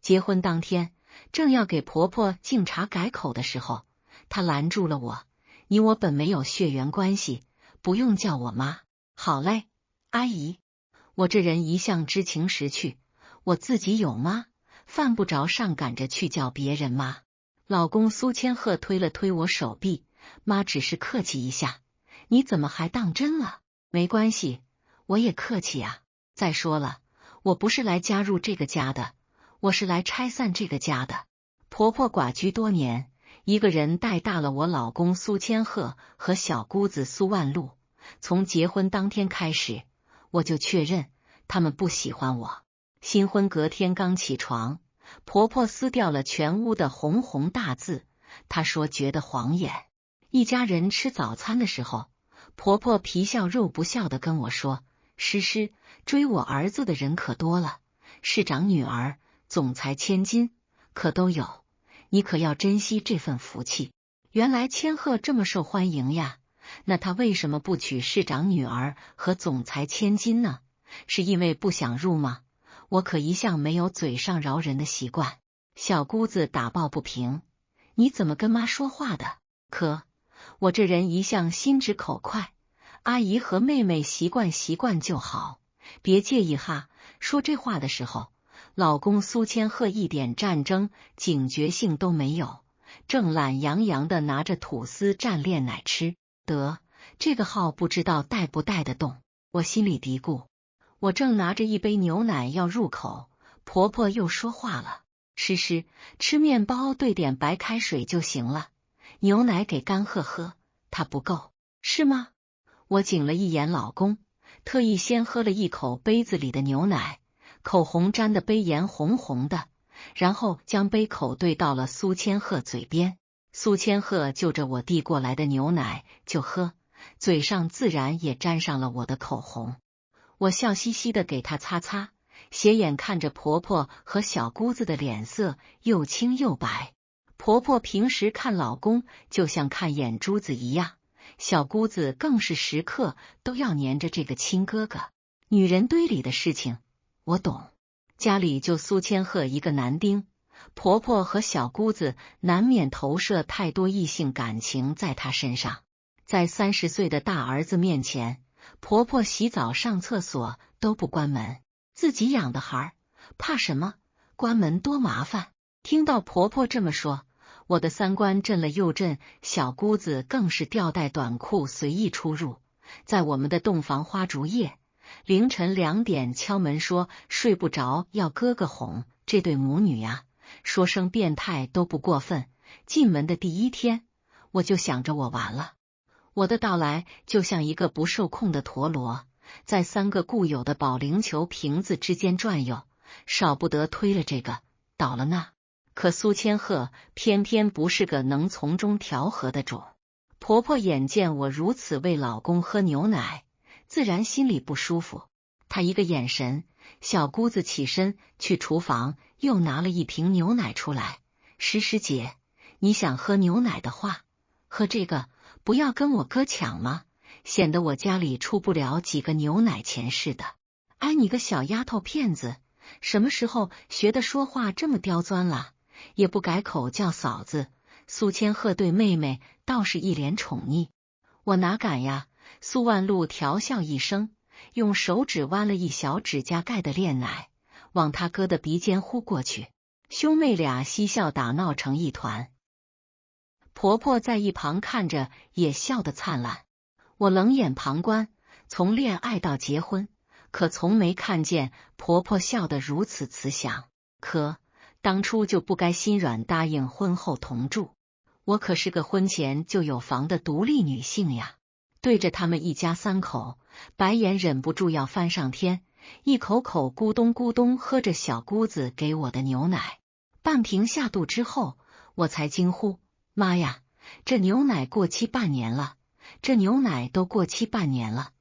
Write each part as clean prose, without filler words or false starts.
结婚当天，正要给婆婆敬茶改口的时候，她拦住了我：“你我本没有血缘关系，不用叫我妈。”好嘞，阿姨。我这人一向知情识趣，我自己有妈，犯不着上赶着去叫别人妈。老公苏千鹤推了推我手臂：“妈只是客气一下，你怎么还当真了？”没关系，我也客气啊。再说了，我不是来加入这个家的，我是来拆散这个家的。婆婆寡居多年，一个人带大了我老公苏千鹤和小姑子苏万路。从结婚当天开始，我就确认他们不喜欢我。新婚隔天刚起床，婆婆撕掉了全屋的红红大字，她说觉得晃眼。一家人吃早餐的时候，婆婆皮笑肉不笑的跟我说：“诗诗，追我儿子的人可多了，市长女儿、总裁千金可都有，你可要珍惜这份福气。”原来千鹤这么受欢迎呀，那他为什么不娶市长女儿和总裁千金呢？是因为不想入吗？我可一向没有嘴上饶人的习惯。小姑子打抱不平：“你怎么跟妈说话的？”可我这人一向心直口快，阿姨和妹妹习惯就好，别介意哈。说这话的时候，老公苏千鹤一点战争警觉性都没有，正懒洋洋的拿着吐司蘸炼奶吃。得，这个号不知道带不带得动。我心里嘀咕。我正拿着一杯牛奶要入口，婆婆又说话了：“诗诗，吃面包兑点白开水就行了，牛奶给干鹤喝，它不够，是吗？”我紧了一眼老公，特意先喝了一口杯子里的牛奶，口红沾的杯沿红红的，然后将杯口对到了苏千鹤嘴边。苏千鹤就着我递过来的牛奶就喝，嘴上自然也沾上了我的口红。我笑嘻嘻的给她擦擦，斜眼看着婆婆和小姑子的脸色又青又白。婆婆平时看老公就像看眼珠子一样，小姑子更是时刻都要黏着这个亲哥哥。女人堆里的事情我懂，家里就苏千鹤一个男丁，婆婆和小姑子难免投射太多异性感情在她身上。在30岁的大儿子面前，婆婆洗澡上厕所都不关门，自己养的孩儿怕什么？关门多麻烦。听到婆婆这么说，我的三观震了又震，小姑子更是吊带短裤随意出入。在我们的洞房花烛夜，凌晨2点敲门说睡不着要哥哥哄，这对母女呀，说声变态都不过分。进门的第一天，我就想着我完了。我的到来就像一个不受控的陀螺，在3个固有的保龄球瓶子之间转悠，少不得推了这个倒了那。可苏千鹤偏偏不是个能从中调和的种。婆婆眼见我如此为老公喝牛奶，自然心里不舒服。她一个眼神，小姑子起身去厨房又拿了一瓶牛奶出来：“诗诗姐，你想喝牛奶的话，喝这个，不要跟我哥抢吗？显得我家里出不了几个牛奶钱似的。”哎，你个小丫头片子，什么时候学的说话这么刁钻了？也不改口叫嫂子。苏千鹤对妹妹倒是一脸宠溺。我哪敢呀？苏万路调笑一声，用手指弯了一小指甲盖的炼奶，往他哥的鼻尖呼过去。兄妹俩嬉笑打闹成一团。婆婆在一旁看着也笑得灿烂。我冷眼旁观，从恋爱到结婚，可从没看见婆婆笑得如此慈祥。可当初就不该心软答应婚后同住，我可是个婚前就有房的独立女性呀。对着他们一家3口，白眼忍不住要翻上天，一口口咕咚咕咚喝着小姑子给我的牛奶。半瓶下肚之后，我才惊呼：“妈呀，这牛奶过期半年了！这牛奶都过期半年了，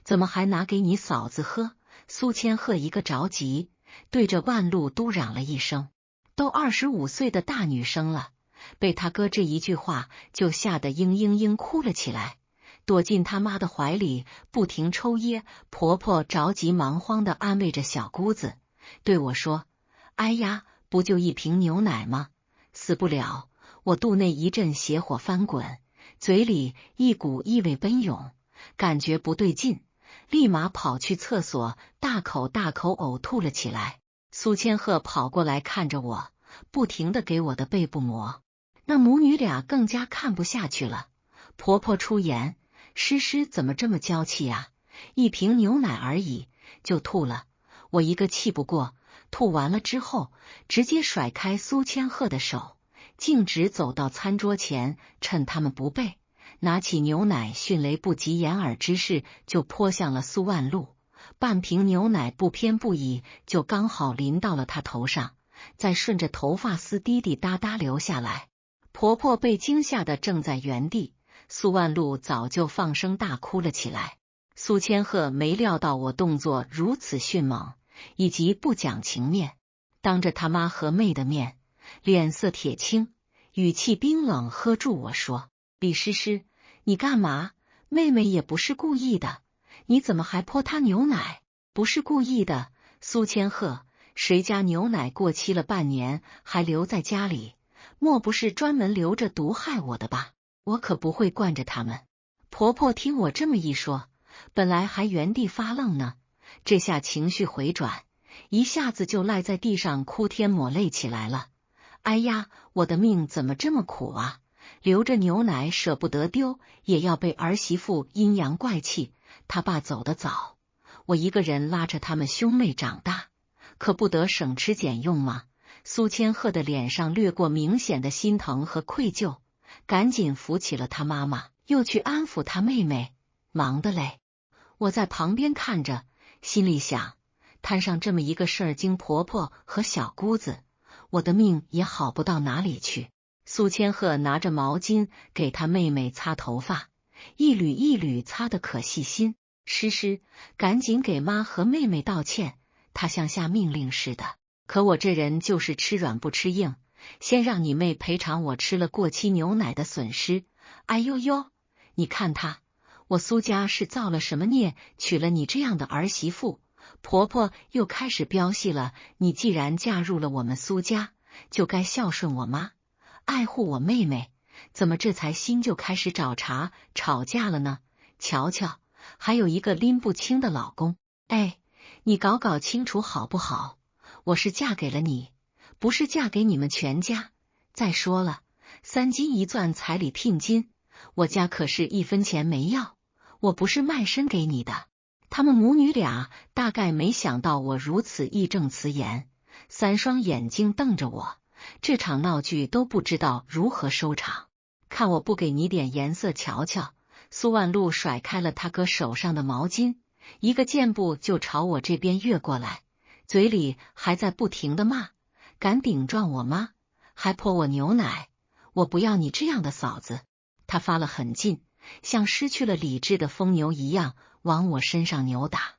怎么还拿给你嫂子喝？”苏千鹤一个着急，对着万路都嚷了一声。都25岁的大女生了，被他哥这一句话就吓得嘤嘤嘤哭了起来，躲进他妈的怀里不停抽噎。婆婆着急忙慌地安慰着小姑子，对我说：“哎呀，不就一瓶牛奶吗？死不了。我肚内一阵邪火翻滚，嘴里一股异味奔涌，感觉不对劲，立马跑去厕所，大口大口呕吐了起来。苏千鹤跑过来看着我，不停地给我的背部抹。那母女俩更加看不下去了。婆婆出言：诗诗怎么这么娇气啊？一瓶牛奶而已就吐了。我一个气不过，吐完了之后，直接甩开苏千鹤的手，径直走到餐桌前，趁他们不备，拿起牛奶，迅雷不及掩耳之势就泼向了苏万路。半瓶牛奶不偏不倚，就刚好淋到了他头上，再顺着头发丝滴滴答答流下来。婆婆被惊吓得正在原地，苏万路早就放声大哭了起来。苏千鹤没料到我动作如此迅猛，以及不讲情面，当着他妈和妹的面，脸色铁青，语气冰冷，喝住我说：李诗诗，你干嘛？妹妹也不是故意的，你怎么还泼她牛奶？不是故意的，苏千鹤，谁家牛奶过期了半年还留在家里，莫不是专门留着毒害我的吧？我可不会惯着他们。婆婆听我这么一说，本来还原地发愣呢，这下情绪回转，一下子就赖在地上哭天抹泪起来了。哎呀，我的命怎么这么苦啊！留着牛奶舍不得丢，也要被儿媳妇阴阳怪气。他爸走得早，我一个人拉着他们兄妹长大，可不得省吃俭用吗？苏千鹤的脸上掠过明显的心疼和愧疚，赶紧扶起了他妈妈，又去安抚他妹妹，忙得嘞。我在旁边看着，心里想，摊上这么一个事儿经婆婆和小姑子，我的命也好不到哪里去。苏千鹤拿着毛巾给他妹妹擦头发，一缕一缕擦得可细心。诗诗，赶紧给妈和妹妹道歉，他像下命令似的。可我这人就是吃软不吃硬，先让你妹赔偿我吃了过期牛奶的损失。哎呦呦，你看他，我苏家是造了什么孽，娶了你这样的儿媳妇？婆婆又开始飙戏了，你既然嫁入了我们苏家，就该孝顺我妈，爱护我妹妹，怎么这才新就开始找茬吵架了呢？瞧瞧，还有一个拎不清的老公。哎，你搞搞清楚好不好？我是嫁给了你，不是嫁给你们全家。再说了，3金1钻彩礼聘金，我家可是1分钱没要，我不是卖身给你的。他们母女俩大概没想到我如此义正辞严，3双眼睛瞪着我，这场闹剧都不知道如何收场。看我不给你点颜色瞧瞧！苏万路甩开了他哥手上的毛巾，一个箭步就朝我这边越过来，嘴里还在不停的骂：敢顶撞我妈，还泼我牛奶，我不要你这样的嫂子！他发了狠劲，像失去了理智的疯牛一样往我身上扭打。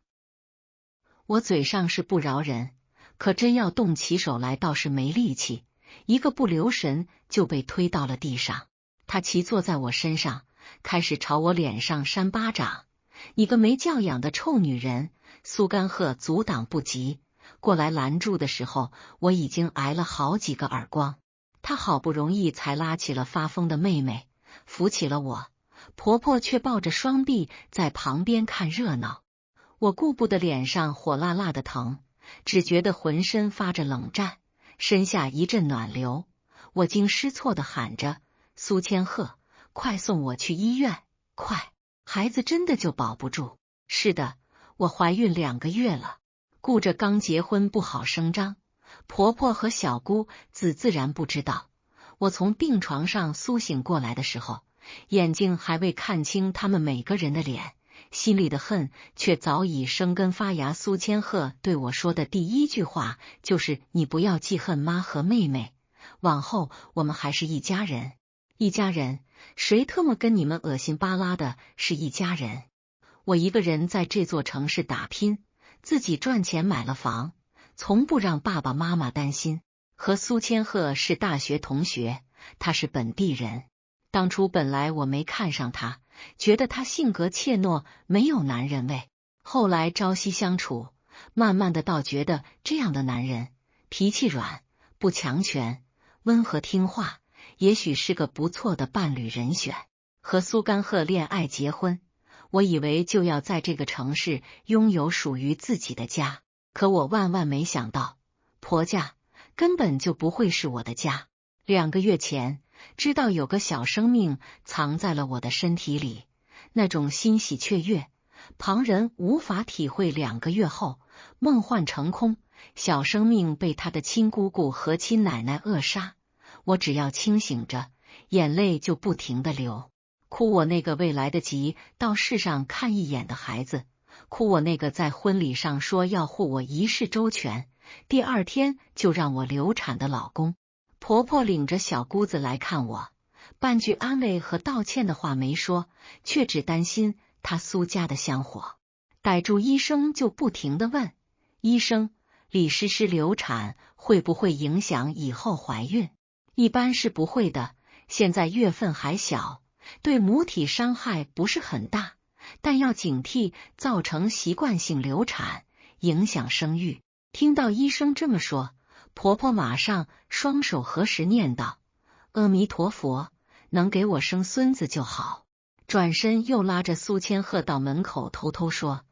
我嘴上是不饶人，可真要动起手来倒是没力气，一个不留神就被推到了地上。他骑坐在我身上，开始朝我脸上扇巴掌。你个没教养的臭女人！苏干鹤阻挡不及，过来拦住的时候，我已经挨了好几个耳光。他好不容易才拉起了发疯的妹妹，扶起了我，婆婆却抱着双臂在旁边看热闹。我顾不得脸上火辣辣的疼，只觉得浑身发着冷战，身下一阵暖流。我惊失措地喊着：苏千鹤，快送我去医院，快！孩子真的就保不住。是的，我怀孕2个月了，顾着刚结婚不好声张，婆婆和小姑子自然不知道。我从病床上苏醒过来的时候，眼睛还未看清他们每个人的脸，心里的恨却早已生根发芽。苏千鹤对我说的第一句话就是：你不要记恨妈和妹妹，往后我们还是一家人。一家人？谁特么跟你们恶心巴拉的是一家人？我一个人在这座城市打拼，自己赚钱买了房，从不让爸爸妈妈担心。和苏千鹤是大学同学，他是本地人。当初本来我没看上他，觉得他性格怯懦，没有男人味。后来朝夕相处，慢慢的倒觉得这样的男人脾气软，不强权，温和听话，也许是个不错的伴侣人选。和苏干鹤恋爱结婚，我以为就要在这个城市拥有属于自己的家，可我万万没想到，婆家根本就不会是我的家。2个月前，知道有个小生命藏在了我的身体里，那种欣喜雀跃，旁人无法体会。2个月后，梦幻成空，小生命被他的亲姑姑和亲奶奶扼杀。我只要清醒着，眼泪就不停地流，哭我那个未来得及到世上看一眼的孩子，哭我那个在婚礼上说要护我一世周全，第2天就让我流产的老公。婆婆领着小姑子来看我，半句安慰和道歉的话没说，却只担心她苏家的香火。逮住医生就不停地问，医生，李诗诗流产会不会影响以后怀孕？一般是不会的，现在月份还小，对母体伤害不是很大，但要警惕造成习惯性流产，影响生育。听到医生这么说，婆婆马上双手合十念道：阿弥陀佛，能给我生孙子就好。转身又拉着苏千鹤到门口偷偷说：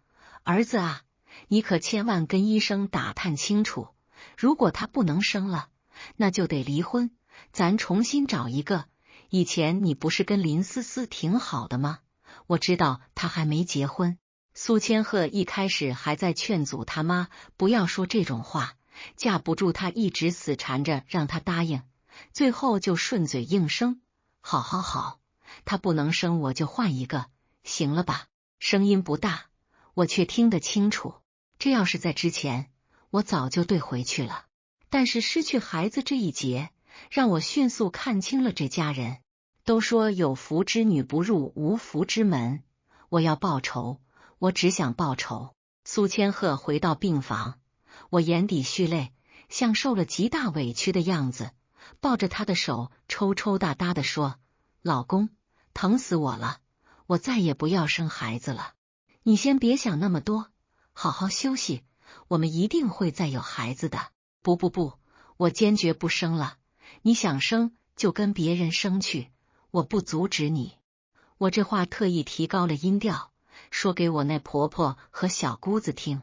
儿子啊，你可千万跟医生打探清楚，如果他不能生了，那就得离婚，咱重新找一个。以前你不是跟林思思挺好的吗？我知道她还没结婚。苏千鹤一开始还在劝阻他妈不要说这种话，架不住他一直死缠着让他答应，最后就顺嘴应声：好好好，他不能生我就换一个，行了吧？声音不大，我却听得清楚。这要是在之前，我早就怼回去了。但是失去孩子这一劫，让我迅速看清了这家人。都说有福之女不入无福之门，我要报仇，我只想报仇。苏千鹤回到病房，我眼底蓄泪，像受了极大委屈的样子，抱着他的手抽抽搭搭地说：老公，疼死我了，我再也不要生孩子了，你先别想那么多，好好休息，我们一定会再有孩子的。不，我坚决不生了，你想生就跟别人生去，我不阻止你。我这话特意提高了音调，说给我那婆婆和小姑子听。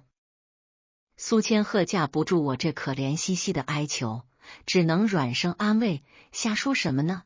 苏千鹤架不住我这可怜兮兮的哀求，只能软声安慰：瞎说什么呢？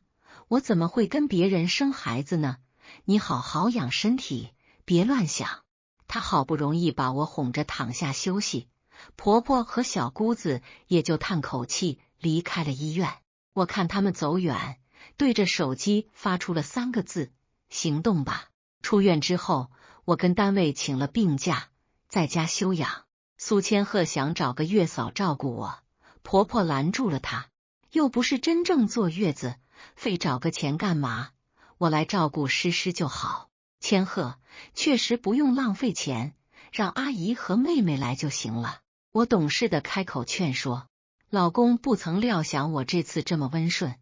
我怎么会跟别人生孩子呢？你好好养身体，别乱想。她好不容易把我哄着躺下休息，婆婆和小姑子也就叹口气离开了医院。我看他们走远，对着手机发出了3个字：行动吧。出院之后，我跟单位请了病假，在家休养。苏千鹤想找个月嫂照顾我，婆婆拦住了她，又不是真正坐月子，非找个钱干嘛？我来照顾诗诗就好。千鹤，确实不用浪费钱，让阿姨和妹妹来就行了。我懂事的开口劝说。老公不曾料想我这次这么温顺，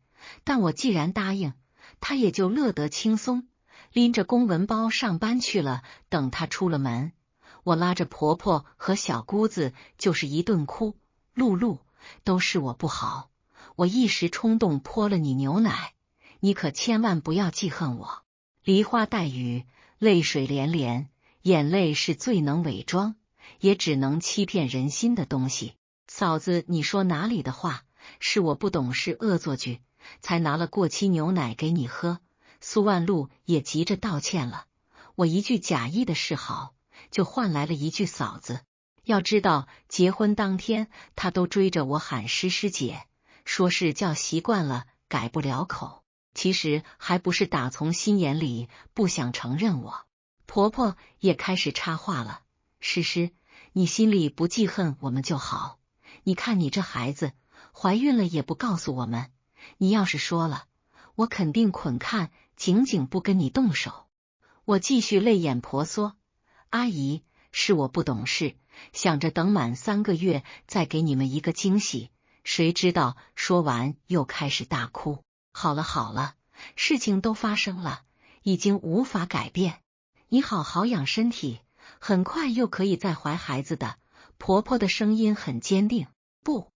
但我既然答应，他也就乐得轻松，拎着公文包上班去了。等他出了门，我拉着婆婆和小姑子就是一顿哭：露露，都是我不好，我一时冲动泼了你牛奶，你可千万不要记恨我。梨花带雨，泪水连连，眼泪是最能伪装，也只能欺骗人心的东西。嫂子，你说哪里的话？是我不懂事恶作剧，才拿了过期牛奶给你喝。苏万路也急着道歉了，我一句假意的示好，就换来了一句嫂子。要知道结婚当天他都追着我喊诗诗姐，说是叫习惯了改不了口，其实还不是打从心眼里不想承认我。婆婆也开始插话了：诗诗，你心里不记恨我们就好，你看你这孩子怀孕了也不告诉我们，你要是说了，我肯定捆看紧紧不跟你动手。我继续泪眼婆娑：阿姨，是我不懂事，想着等满3个月再给你们一个惊喜，谁知道说完又开始大哭。好了，事情都发生了，已经无法改变，你好好养身体，很快又可以再怀孩子的。婆婆的声音很坚定。不，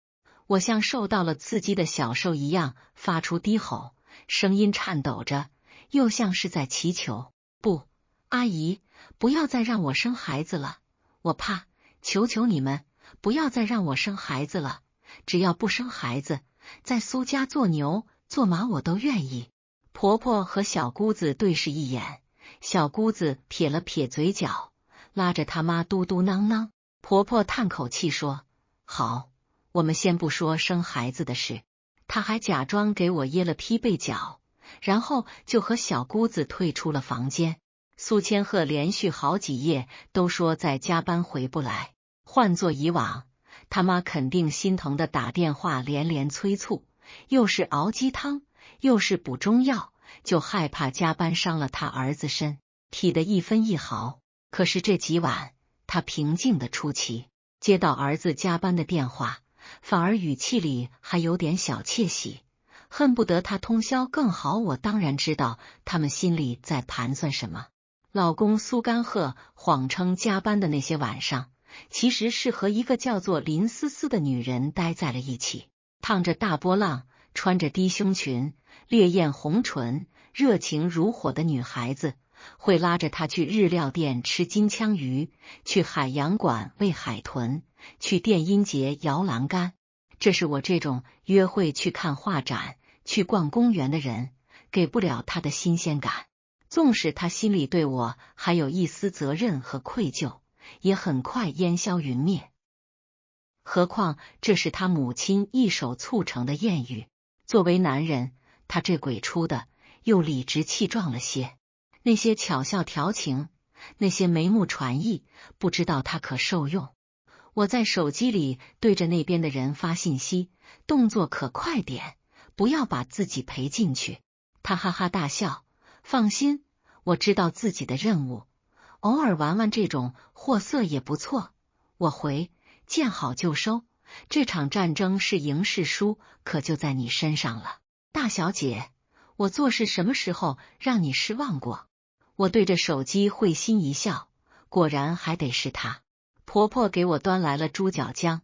我像受到了刺激的小兽一样发出低吼，声音颤抖着，又像是在祈求：不，阿姨，不要再让我生孩子了，我怕，求求你们，不要再让我生孩子了，只要不生孩子，在苏家做牛做马我都愿意。婆婆和小姑子对视一眼，小姑子撇了撇嘴角，拉着他妈嘟嘟囔囔。婆婆叹口气说：好，我们先不说生孩子的事。她还假装给我掖了披被角，然后就和小姑子退出了房间。苏千鹤连续好几夜都说在加班回不来，换做以往，他妈肯定心疼的打电话连连催促，又是熬鸡汤，又是补中药，就害怕加班伤了他儿子身体的一分一毫。可是这几晚，他平静的出奇，接到儿子加班的电话，反而语气里还有点小窃喜，恨不得他通宵更好。我当然知道他们心里在盘算什么。老公苏干鹤谎称加班的那些晚上，其实是和一个叫做林思思的女人待在了一起，烫着大波浪，穿着低胸裙，烈焰红唇，热情如火的女孩子，会拉着他去日料店吃金枪鱼，去海洋馆喂海豚，去电音节摇栏杆。这是我这种约会去看画展、去逛公园的人给不了他的新鲜感。纵使他心里对我还有一丝责任和愧疚，也很快烟消云灭。何况这是他母亲一手促成的艳遇，作为男人，他这鬼出的又理直气壮了些。那些巧笑调情，那些眉目传意，不知道他可受用。我在手机里对着那边的人发信息，动作可快点，不要把自己赔进去。他哈哈大笑，放心，我知道自己的任务，偶尔玩玩这种货色也不错。我回，见好就收，这场战争是赢是输，可就在你身上了。大小姐，我做事什么时候让你失望过？我对着手机会心一笑，果然还得是他。婆婆给我端来了猪脚姜，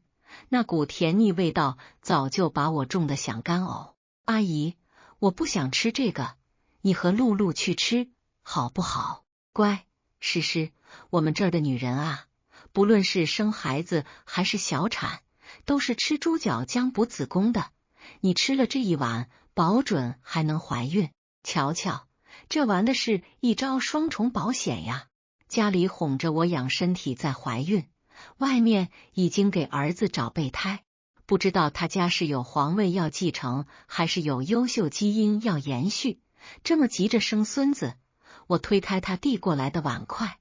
那股甜腻味道早就把我重得想干呕。阿姨，我不想吃这个，你和露露去吃好不好？乖，诗诗，我们这儿的女人啊，不论是生孩子还是小产，都是吃猪脚姜补子宫的。你吃了这一碗，保准还能怀孕。瞧瞧，这玩的是一招双重保险呀！家里哄着我养身体再怀孕，外面已经给儿子找备胎，不知道他家是有皇位要继承，还是有优秀基因要延续，这么急着生孙子。我推开他递过来的碗筷，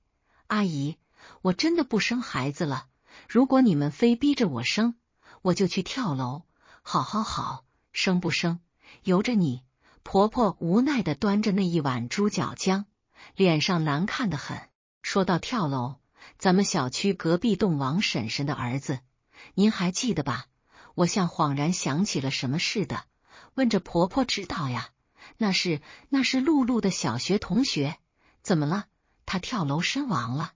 阿姨，我真的不生孩子了，如果你们非逼着我生，我就去跳楼。好好好，生不生由着你。婆婆无奈地端着那一碗猪脚姜，脸上难看得很。说到跳楼，咱们小区隔壁栋王婶婶的儿子，您还记得吧？我像恍然想起了什么似的，问着婆婆知道呀，那是露露的小学同学，怎么了？他跳楼身亡了，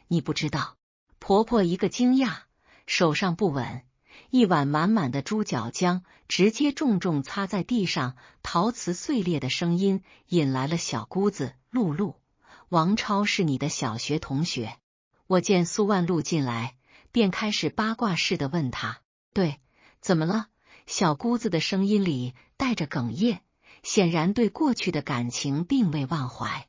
你不知道？婆婆一个惊讶，手上不稳，一碗满满的猪脚姜直接重重擦在地上，陶瓷碎裂的声音引来了小姑子露露。王超是你的小学同学。我见苏万路进来，便开始八卦似的问他：对，怎么了？小姑子的声音里带着哽咽，显然对过去的感情并未忘怀。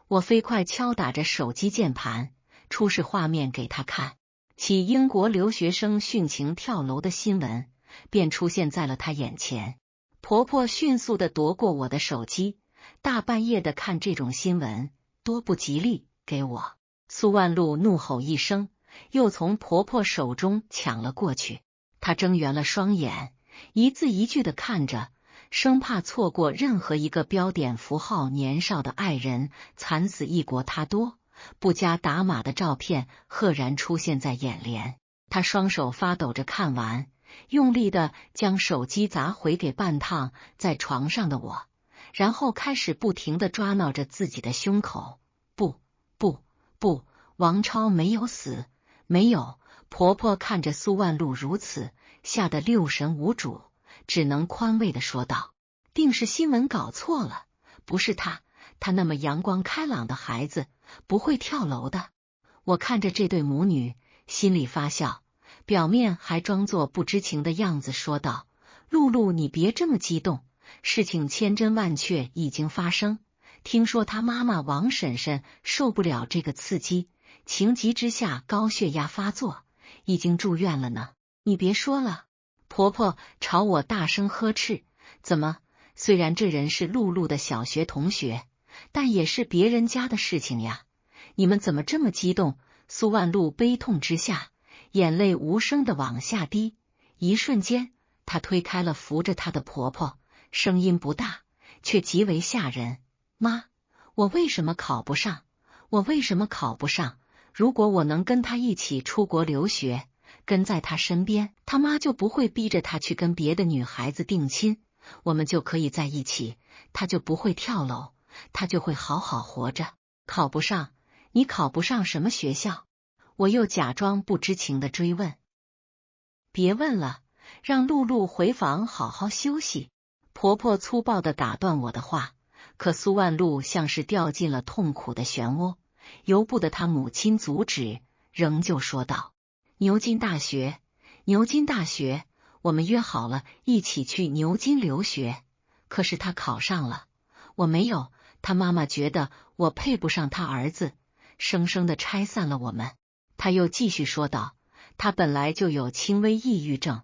我飞快敲打着手机键盘，出示画面给他看。起英国留学生殉情跳楼的新闻便出现在了他眼前。婆婆迅速地夺过我的手机，大半夜的看这种新闻，多不吉利，给我！苏万路怒吼一声，又从婆婆手中抢了过去。她睁圆了双眼，一字一句地看着，生怕错过任何一个标点符号。年少的爱人惨死异国他多，不加打码的照片赫然出现在眼帘。他双手发抖着看完，用力的将手机砸回给半躺在床上的我，然后开始不停的抓挠着自己的胸口。不，王超没有死，没有。婆婆看着苏万路如此，吓得六神无主，只能宽慰地说道：定是新闻搞错了，不是他那么阳光开朗的孩子不会跳楼的。我看着这对母女，心里发笑，表面还装作不知情的样子说道：露露，你别这么激动，事情千真万确已经发生，听说他妈妈王婶婶受不了这个刺激，情急之下高血压发作，已经住院了呢。你别说了。婆婆朝我大声呵斥：怎么，虽然这人是露露的小学同学，但也是别人家的事情呀，你们怎么这么激动？苏万露悲痛之下，眼泪无声的往下滴，一瞬间她推开了扶着她的婆婆，声音不大，却极为吓人：妈，我为什么考不上？我为什么考不上？如果我能跟他一起出国留学，跟在他身边，他妈就不会逼着他去跟别的女孩子定亲，我们就可以在一起，他就不会跳楼，他就会好好活着。考不上？你考不上什么学校？我又假装不知情的追问。别问了，让露露回房好好休息。婆婆粗暴的打断我的话，可苏万露像是掉进了痛苦的漩涡，由不得她母亲阻止，仍旧说道：牛津大学，牛津大学，我们约好了一起去牛津留学，可是他考上了，我没有，他妈妈觉得我配不上他儿子，生生的拆散了我们。他又继续说道：他本来就有轻微抑郁症，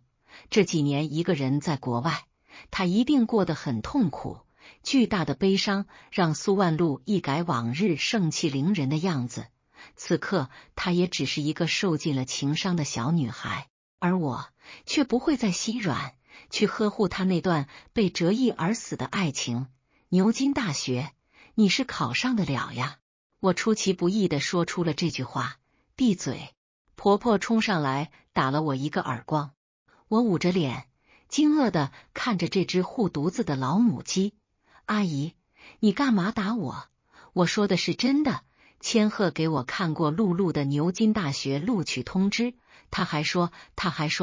这几年一个人在国外，他一定过得很痛苦。巨大的悲伤让苏万露一改往日盛气凌人的样子，此刻她也只是一个受尽了情伤的小女孩，而我却不会再心软，去呵护她那段被折翼而死的爱情。牛津大学，你是考上得了呀？我出其不意地说出了这句话。闭嘴！婆婆冲上来打了我一个耳光。我捂着脸，惊愕地看着这只护犊子的老母鸡。阿姨，你干嘛打我？我说的是真的。千鹤给我看过露露的牛津大学录取通知，他还说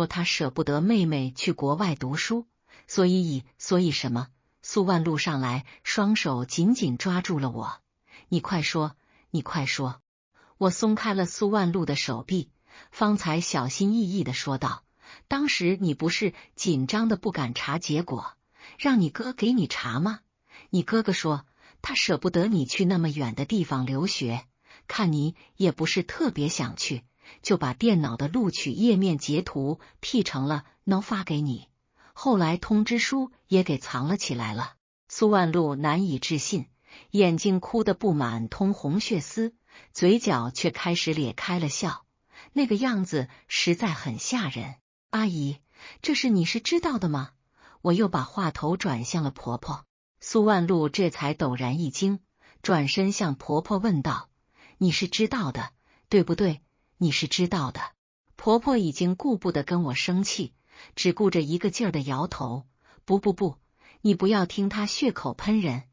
他舍不得妹妹去国外读书，所以什么？苏万露上来，双手紧紧抓住了我。你快说，你快说！我松开了苏万露的手臂，方才小心翼翼地说道：当时你不是紧张的不敢查结果，让你哥给你查吗？你哥哥说他舍不得你去那么远的地方留学，看你也不是特别想去，就把电脑的录取页面截图 P 成了能发给你，后来通知书也给藏了起来了。苏万露难以置信，眼睛哭得布满通红血丝，嘴角却开始咧开了笑，那个样子实在很吓人。阿姨，这事你是知道的吗？我又把话头转向了婆婆。苏万露这才陡然一惊，转身向婆婆问道：你是知道的，对不对？你是知道的。婆婆已经顾不得跟我生气，只顾着一个劲儿的摇头：不，你不要听他血口喷人，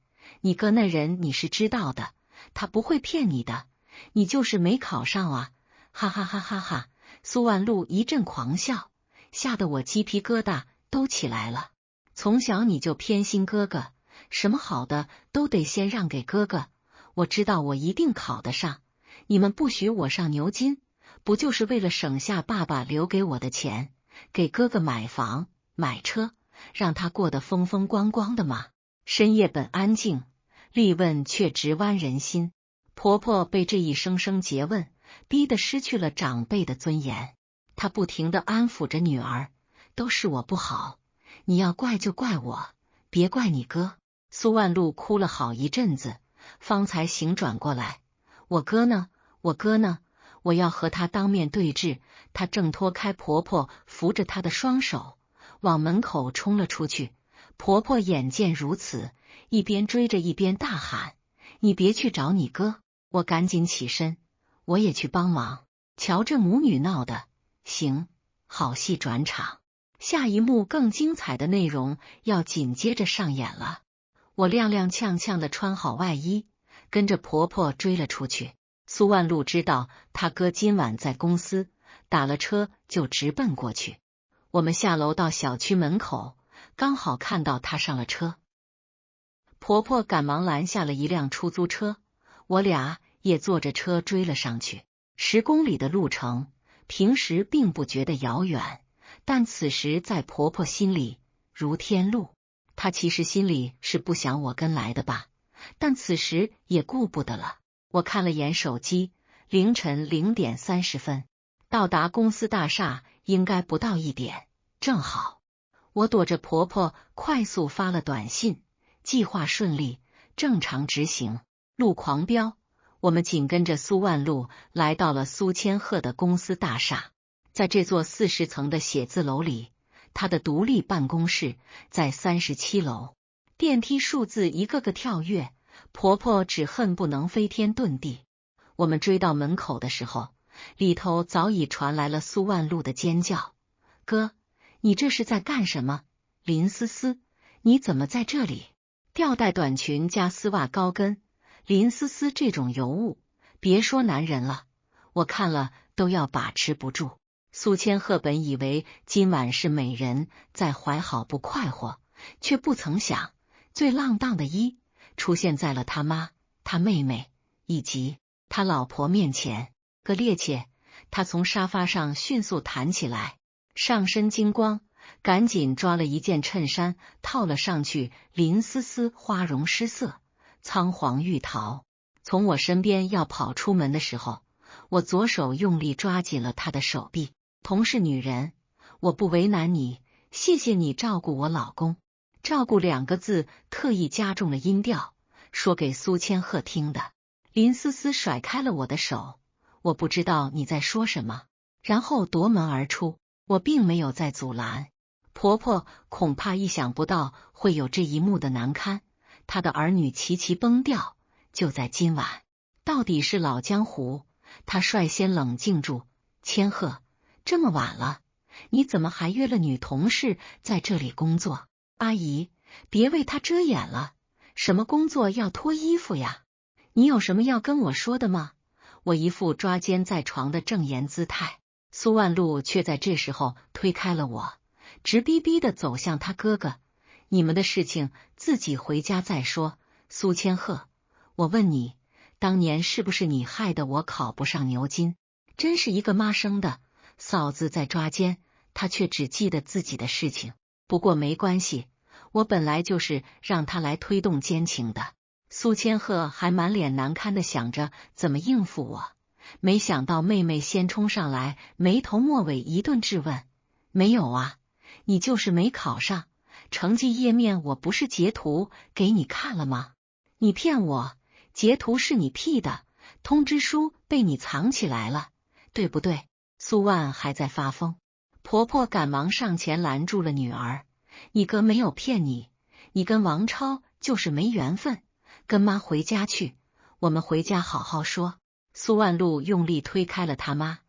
你哥那人你是知道的，他不会骗你的，你就是没考上啊！哈哈哈哈哈！苏万露一阵狂笑，吓得我鸡皮疙瘩都起来了。从小你就偏心哥哥，什么好的都得先让给哥哥，我知道我一定考得上，你们不许我上牛津，不就是为了省下爸爸留给我的钱，给哥哥买房买车，让他过得风风光光的吗？深夜本安静，厉问却直剜人心。婆婆被这一声声诘问逼得失去了长辈的尊严，她不停地安抚着女儿：都是我不好，你要怪就怪我，别怪你哥。苏万露哭了好一阵子，方才醒转过来。我哥呢？我哥呢？我要和他当面对质。她挣脱开婆婆扶着她的双手，往门口冲了出去。婆婆眼见如此，一边追着一边大喊：你别去找你哥！我赶紧起身，我也去帮忙。瞧这母女闹的，行，好戏转场，下一幕更精彩的内容要紧接着上演了。我踉踉跄跄的穿好外衣，跟着婆婆追了出去。苏万露知道他哥今晚在公司，打了车就直奔过去。我们下楼到小区门口，刚好看到她上了车。婆婆赶忙拦下了一辆出租车，我俩也坐着车追了上去。10公里的路程，平时并不觉得遥远，但此时在婆婆心里如天路。她其实心里是不想我跟来的吧，但此时也顾不得了。我看了眼手机，凌晨0点30分，到达公司大厦应该不到1点，正好。我躲着婆婆快速发了短信，计划顺利，正常执行。路狂飙，我们紧跟着苏万路来到了苏千鹤的公司大厦。在这座40层的写字楼里，他的独立办公室在37楼，电梯数字一个个跳跃，婆婆只恨不能飞天遁地。我们追到门口的时候，里头早已传来了苏万路的尖叫：“哥，你这是在干什么？林思思，你怎么在这里？”吊带短裙加丝袜高跟，林思思这种尤物，别说男人了，我看了都要把持不住。苏千鹤本以为今晚是美人在怀好不快活，却不曾想最浪荡的出现在了他妈、他妹妹以及他老婆面前。个趔趄，他从沙发上迅速弹起来，上身金光，赶紧抓了一件衬衫套了上去。林思思花容失色，仓皇欲逃。从我身边要跑出门的时候，我左手用力抓紧了她的手臂。同是女人，我不为难你，谢谢你照顾我老公。照顾2个字特意加重了音调，说给苏千鹤听的。林思思甩开了我的手，我不知道你在说什么，然后夺门而出。我并没有再阻拦。婆婆恐怕意想不到会有这一幕的难堪，她的儿女齐齐崩掉，就在今晚。到底是老江湖，她率先冷静住。千鹤，这么晚了，你怎么还约了女同事在这里工作？阿姨，别为她遮掩了，什么工作要脱衣服呀？你有什么要跟我说的吗？我一副抓奸在床的正颜姿态。苏万路却在这时候推开了我，直逼逼的走向他哥哥：“你们的事情自己回家再说。苏千鹤，我问你，当年是不是你害得我考不上牛津？真是一个妈生的！嫂子在抓奸，他却只记得自己的事情。不过没关系，我本来就是让他来推动奸情的。”苏千鹤还满脸难堪的想着怎么应付我，没想到妹妹先冲上来，没头末尾一顿质问：“没有啊，你就是没考上，成绩页面我不是截图给你看了吗？你骗我，截图是你 P 的，通知书被你藏起来了，对不对？”苏万还在发疯，婆婆赶忙上前拦住了女儿：“你哥没有骗你，你跟王超就是没缘分，跟妈回家去，我们回家好好说。”苏万路用力推开了他妈：“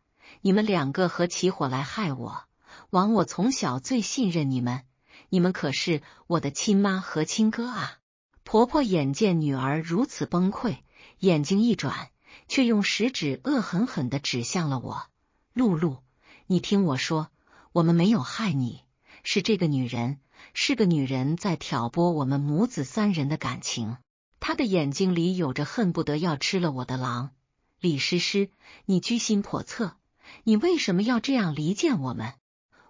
你们2个合起伙来害我，枉我从小最信任你们，你们可是我的亲妈和亲哥啊！”婆婆眼见女儿如此崩溃，眼睛一转，却用食指恶狠狠地指向了我：“露露，你听我说，我们没有害你，是这个女人，是个女人在挑拨我们母子3人的感情。”她的眼睛里有着恨不得要吃了我的狼。李诗诗，你居心叵测，你为什么要这样离间我们？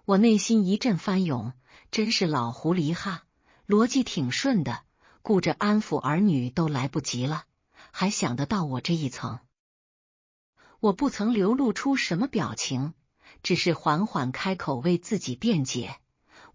我内心一阵翻涌，真是老狐狸哈，逻辑挺顺的，顾着安抚儿女都来不及了，还想得到我这一层。我不曾流露出什么表情，只是缓缓开口为自己辩解：“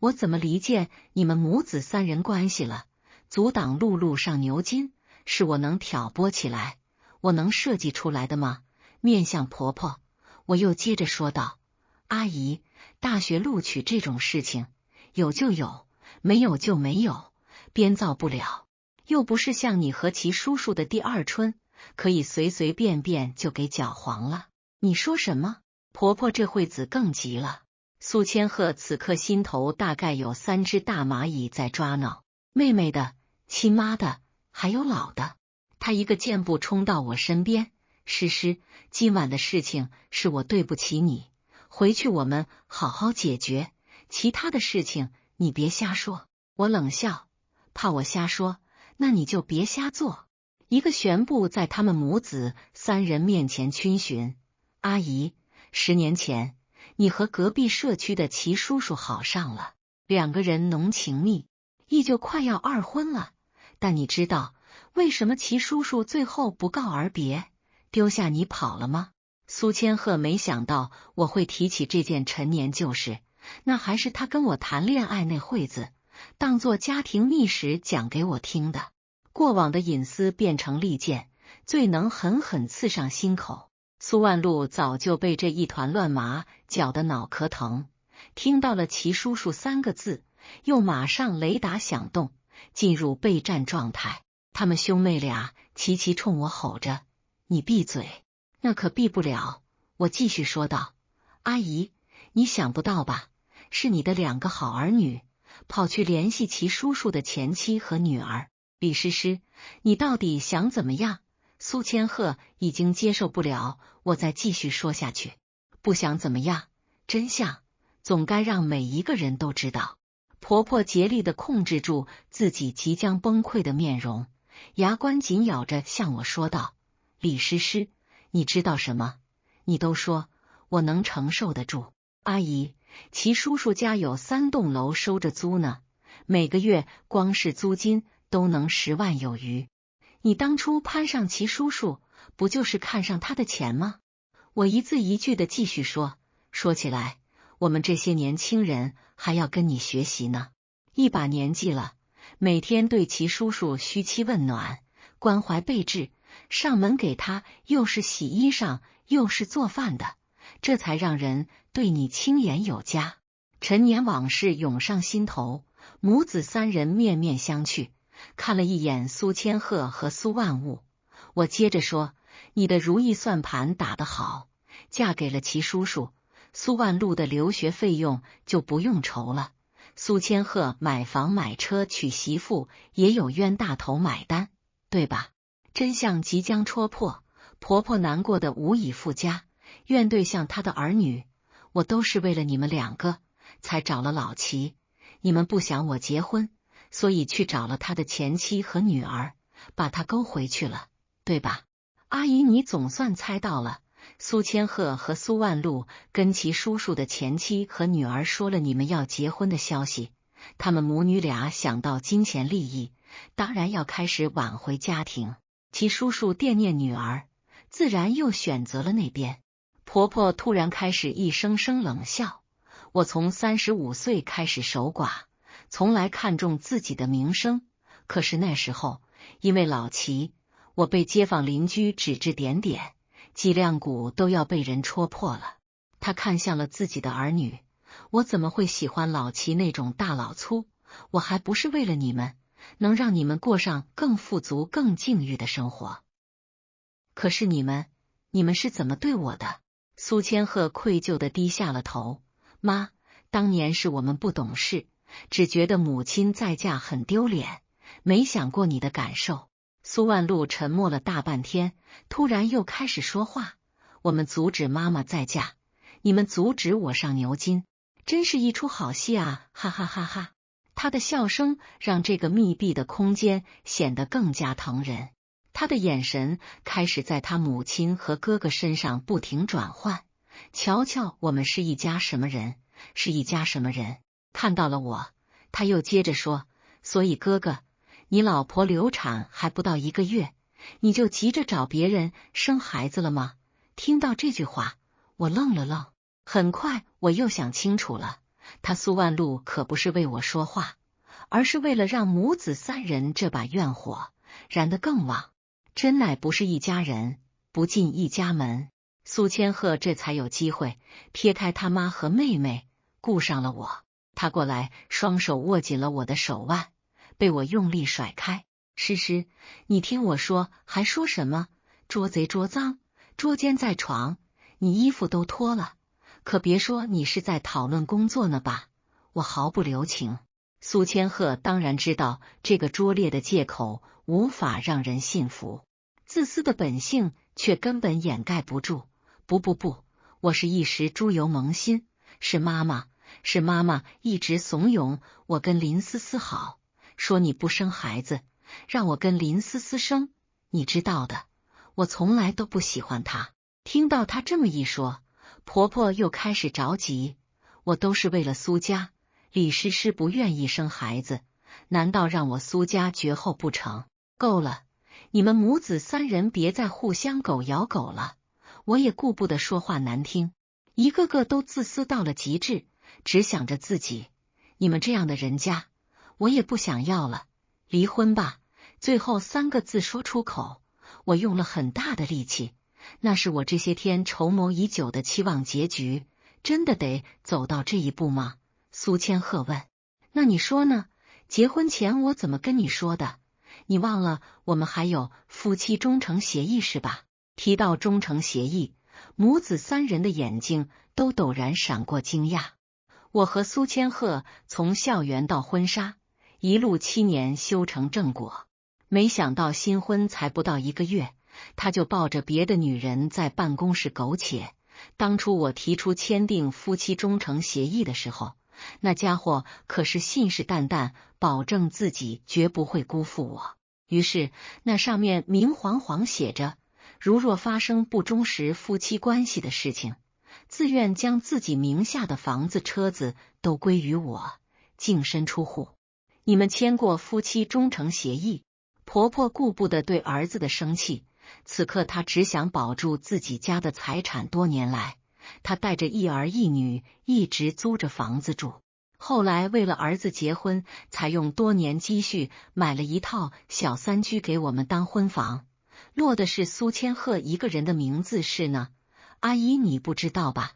我怎么离间你们母子3人关系了？阻挡露露上牛津，是我能挑拨起来，我能设计出来的吗？”面向婆婆，我又接着说道：“阿姨，大学录取这种事情，有就有，没有就没有，编造不了，又不是像你和其叔叔的第2春，可以随随便便就给搅黄了。”你说什么？婆婆这会子更急了。苏千鹤此刻心头大概有3只大蚂蚁在抓挠，妹妹的、亲妈的，还有老的。她一个箭步冲到我身边：“诗诗，今晚的事情是我对不起你，回去我们好好解决，其他的事情你别瞎说。我冷笑，怕我瞎说，那你就别瞎做。一个旋步在他们母子三人面前逡巡。阿姨，10年前你和隔壁社区的齐叔叔好上了，2个人浓情蜜意，就快要2婚了。但你知道为什么齐叔叔最后不告而别，丢下你跑了吗？苏千鹤没想到我会提起这件陈年旧事，那还是他跟我谈恋爱那会子，当作家庭秘史讲给我听的。过往的隐私变成利剑，最能狠狠刺上心口。苏万路早就被这一团乱麻搅得脑壳疼，听到了齐叔叔3个字，又马上雷达响动，进入备战状态。他们兄妹俩齐齐冲我吼着：“你闭嘴！”那可闭不了。我继续说道：“阿姨，你想不到吧？是你的2个好儿女跑去联系齐叔叔的前妻和女儿。李诗诗，你到底想怎么样？”苏千鹤已经接受不了我再继续说下去。不想怎么样，真相总该让每一个人都知道。婆婆竭力地控制住自己即将崩溃的面容，牙关紧咬着向我说道：“李诗诗，你知道什么？你都说，我能承受得住。阿姨，齐叔叔家有3栋楼收着租呢，每个月光是租金都能10万有余。你当初攀上齐叔叔，不就是看上他的钱吗？”我一字一句的继续说：“说起来，我们这些年轻人还要跟你学习呢。一把年纪了，每天对齐叔叔嘘妻问暖，关怀备至，上门给他又是洗衣裳又是做饭的，这才让人对你青眼有加。”陈年往事涌上心头，母子3人面面相觑，看了一眼苏千鹤和苏万物。我接着说：“你的如意算盘打得好，嫁给了齐叔叔，苏万路的留学费用就不用愁了。苏千鹤买房买车娶媳妇也有冤大头买单，对吧？”真相即将戳破，婆婆难过的无以复加，怨对向她的儿女：“我都是为了你们2个才找了老齐，你们不想我结婚，所以去找了他的前妻和女儿，把他勾回去了，对吧？”阿姨，你总算猜到了。苏千鹤和苏万路跟齐叔叔的前妻和女儿说了你们要结婚的消息，他们母女俩想到金钱利益，当然要开始挽回家庭。齐叔叔惦念女儿，自然又选择了那边。婆婆突然开始一声声冷笑：“我从35岁开始守寡，从来看重自己的名声，可是那时候因为老齐，我被街坊邻居指指点点，脊梁骨都要被人戳破了。他看向了自己的儿女，我怎么会喜欢老齐那种大老粗？我还不是为了你们，能让你们过上更富足更境遇的生活。可是你们是怎么对我的？”苏千鹤愧疚地低下了头：“妈，当年是我们不懂事，只觉得母亲再嫁很丢脸，没想过你的感受。”苏万路沉默了大半天，突然又开始说话：“我们阻止妈妈再嫁，你们阻止我上牛津，真是一出好戏啊！哈哈哈哈！”他的笑声让这个密闭的空间显得更加疼人。他的眼神开始在他母亲和哥哥身上不停转换。瞧瞧，我们是一家什么人？是一家什么人？看到了我，他又接着说：“所以哥哥，你老婆流产还不到1个月，你就急着找别人生孩子了吗？”听到这句话，我愣了愣，很快我又想清楚了，他苏万路可不是为我说话，而是为了让母子3人这把怨火燃得更旺。真乃不是一家人，不进一家门。苏千鹤这才有机会撇开他妈和妹妹，顾上了我。他过来，双手握紧了我的手腕，被我用力甩开。“诗诗，你听我说，还说什么捉贼捉赃，捉奸在床？你衣服都脱了，可别说你是在讨论工作呢吧？”我毫不留情。苏千鹤当然知道这个拙劣的借口无法让人信服，自私的本性却根本掩盖不住。不，我是一时猪油蒙心，是妈妈，是妈妈一直怂恿我跟林思思好，说你不生孩子，让我跟林思思生，你知道的，我从来都不喜欢她。听到她这么一说，婆婆又开始着急，我都是为了苏家，李诗诗不愿意生孩子，难道让我苏家绝后不成？够了，你们母子三人别再互相狗咬狗了。我也顾不得说话难听，一个个都自私到了极致，只想着自己。你们这样的人家，我也不想要了，离婚吧。最后3个字说出口，我用了很大的力气，那是我这些天筹谋已久的期望结局。真的得走到这一步吗？苏千鹤问。那你说呢？结婚前我怎么跟你说的？你忘了我们还有夫妻忠诚协议是吧？提到忠诚协议，母子3人的眼睛都陡然闪过惊讶。我和苏千鹤从校园到婚纱，一路7年修成正果，没想到新婚才不到1个月，他就抱着别的女人在办公室苟且。当初我提出签订夫妻忠诚协议的时候，那家伙可是信誓旦旦保证自己绝不会辜负我。于是那上面明晃晃写着，如若发生不忠实夫妻关系的事情，自愿将自己名下的房子车子都归于我，净身出户。你们签过夫妻忠诚协议？婆婆顾不得对儿子的生气，此刻她只想保住自己家的财产。多年来，她带着1儿1女一直租着房子住，后来为了儿子结婚，才用多年积蓄买了一套小3居给我们当婚房，落的是苏千鹤一个人的名字是呢。阿姨你不知道吧？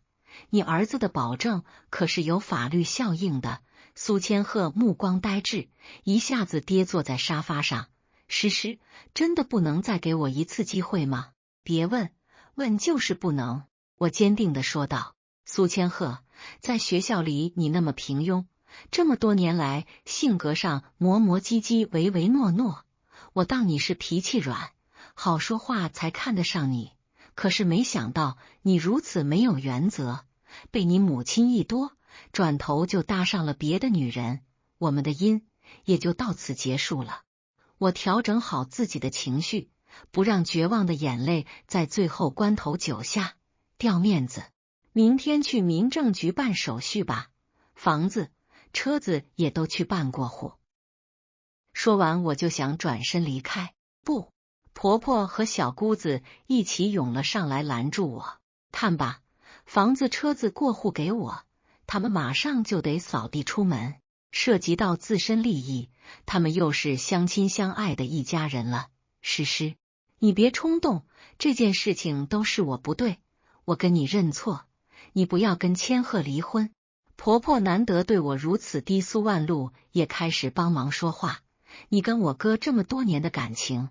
你儿子的保证可是有法律效应的。苏千鹤目光呆滞，一下子跌坐在沙发上。诗诗，真的不能再给我一次机会吗？别问，问就是不能。我坚定地说道。苏千鹤，在学校里你那么平庸，这么多年来性格上磨磨唧唧唯唯诺诺，我当你是脾气软，好说话才看得上你，可是没想到你如此没有原则，被你母亲一多，转头就搭上了别的女人，我们的姻也就到此结束了。我调整好自己的情绪，不让绝望的眼泪在最后关头酒下掉面子。明天去民政局办手续吧，房子、车子也都去办过户。说完我就想转身离开，不，婆婆和小姑子一起涌了上来拦住我。看吧，房子车子过户给我，他们马上就得扫地出门，涉及到自身利益，他们又是相亲相爱的一家人了。诗诗，你别冲动，这件事情都是我不对，我跟你认错，你不要跟千鹤离婚。婆婆难得对我如此低俗万路，也开始帮忙说话。你跟我哥这么多年的感情，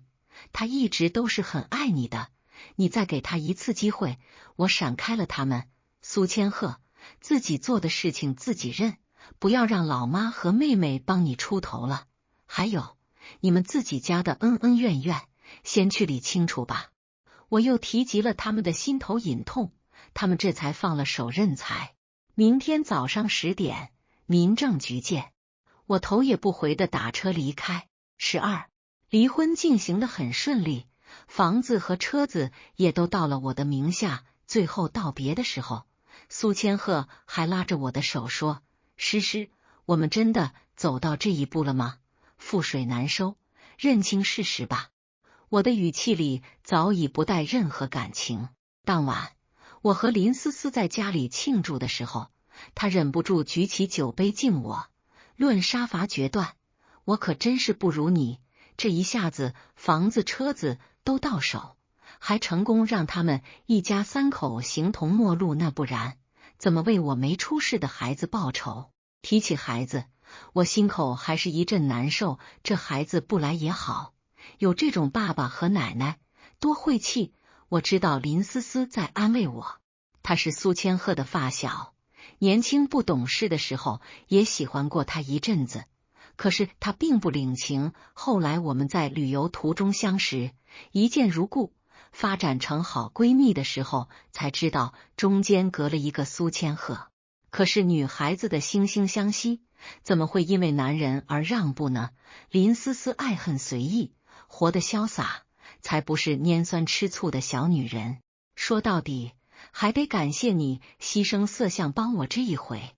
他一直都是很爱你的，你再给他一次机会。我闪开了他们。苏千鹤，自己做的事情自己认，不要让老妈和妹妹帮你出头了。还有，你们自己家的恩恩怨怨，先去理清楚吧。我又提及了他们的心头隐痛，他们这才放了手认裁。明天早上10点，民政局见。我头也不回的打车离开。12，离婚进行得很顺利，房子和车子也都到了我的名下。最后道别的时候，苏千鹤还拉着我的手说，诗诗，我们真的走到这一步了吗？覆水难收，认清事实吧。我的语气里早已不带任何感情。当晚，我和林思思在家里庆祝的时候，她忍不住举起酒杯敬我。论杀伐决断，我可真是不如你，这一下子房子车子都到手，还成功让他们一家3口形同陌路，那不然怎么为我没出世的孩子报仇？提起孩子，我心口还是一阵难受。这孩子不来也好，有这种爸爸和奶奶，多晦气。我知道林思思在安慰我，她是苏千鹤的发小，年轻不懂事的时候也喜欢过他一阵子，可是他并不领情。后来我们在旅游途中相识，一见如故，发展成好闺蜜的时候，才知道中间隔了一个苏千鹤。可是女孩子的惺惺相惜，怎么会因为男人而让步呢？林思思爱恨随意，活得潇洒，才不是拈酸吃醋的小女人。说到底，还得感谢你牺牲色相帮我这一回。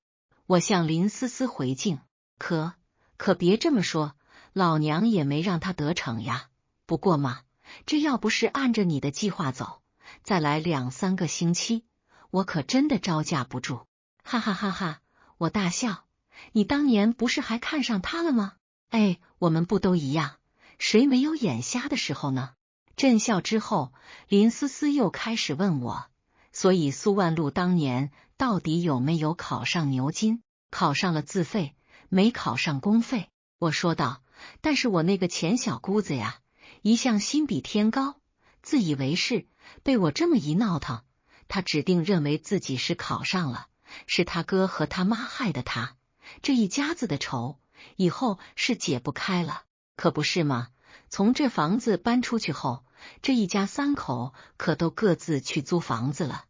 我向林思思回敬，可别这么说，老娘也没让他得逞呀。不过嘛，这要不是按着你的计划走，再来2-3个星期，我可真的招架不住。哈哈哈哈！我大笑，你当年不是还看上他了吗？哎，我们不都一样，谁没有眼瞎的时候呢？震笑之后，林思思又开始问我，所以苏万路当年到底有没有考上牛津？考上了自费，没考上公费。我说道，但是我那个钱小姑子呀，一向心比天高，自以为是，被我这么一闹腾，她指定认为自己是考上了，是他哥和他妈害的他，这一家子的仇以后是解不开了，可不是吗？从这房子搬出去后，这一家3口可都各自去租房子了，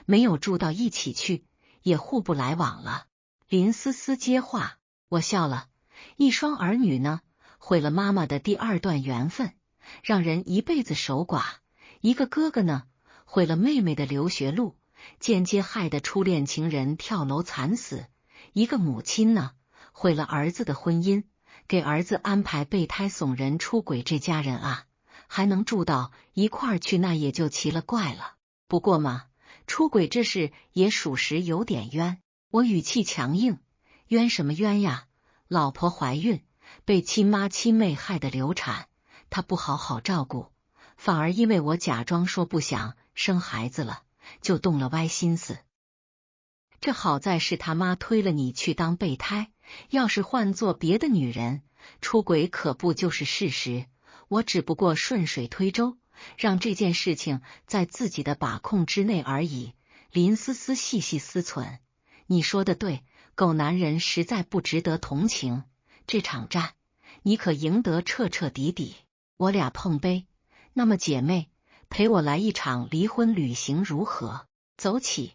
没有住到一起去，也互不来往了。林思思接话，我笑了，一双儿女呢，毁了妈妈的第2段缘分，让人一辈子守寡；一个哥哥呢，毁了妹妹的留学路，间接害得初恋情人跳楼惨死；一个母亲呢，毁了儿子的婚姻，给儿子安排备胎怂人出轨，这家人啊，还能住到一块儿去，那也就奇了怪了。不过嘛，出轨这事也属实有点冤。我语气强硬，冤什么冤呀？老婆怀孕，被亲妈亲妹害得流产，他不好好照顾，反而因为我假装说不想生孩子了，就动了歪心思。这好在是他妈推了你去当备胎，要是换做别的女人，出轨可不就是事实。我只不过顺水推舟，让这件事情在自己的把控之内而已。林思思细细思忖，你说的对，狗男人实在不值得同情，这场战你可赢得彻彻底底。我俩碰杯，那么姐妹，陪我来一场离婚旅行如何？走起。